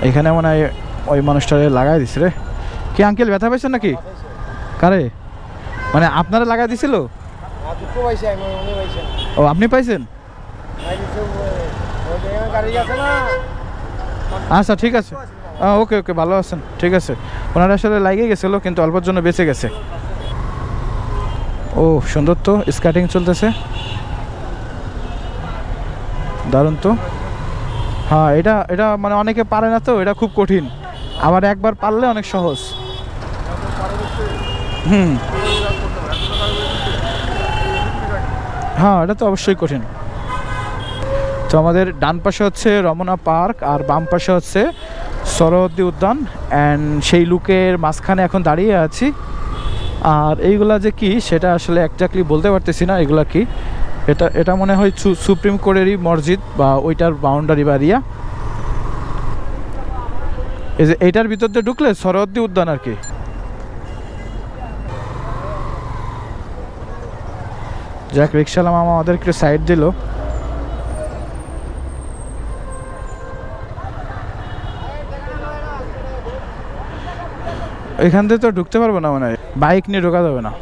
এখানে মনে হয় ওই মানুষটারে লাগাই দিছে রে। কি আঙ্কেল ব্যথা পাইছেন নাকি? কারে মানে আপনারা লাগাই দিছিল? ও আপনি পাইছেন? আচ্ছা ঠিক আছে, ওকে ওকে, ভালো আছেন, ঠিক আছে। ওনার আসলে লাগিয়ে গেছিলো কিন্তু অল্পের জন্য বেঁচে গেছে। ও সুন্দর তো, স্কেটিং চলতেছে, দারুণ তো। হ্যাঁ এটা এটা মানে অনেকে পারে না তো, এটা খুব কঠিন, আবার একবার পারলে অনেক সহজ। হুম, হ্যাঁ এটা তো অবশ্যই কঠিন। তো আমাদের ডান পাশে হচ্ছে রমনা পার্ক আর বাম পাশে হচ্ছে সরোয়ার্দী উদ্যান, অ্যান্ড সেই লুকের মাঝখানে এখন দাঁড়িয়ে আছি। আর এইগুলা যে কি সেটা আসলে একজাক্টলি বলতে পারতেছি না এগুলা কি। এটা এটা মনে হয় সুপ্রিম কোর্টেরই মসজিদ বা ওইটার বাউন্ডারি বা এরিয়া। এই যে এইটার ভিতর দিয়ে ঢুকলে সরোয়ার্দী উদ্যান আর কি। যাক, রিক্সাওয়ালা মামা আমাদের একটু সাইড দিল। এখান থেকে তো ঢুকতে পারবো না, মানে বাইক নিয়ে ঢোকা যাবে না।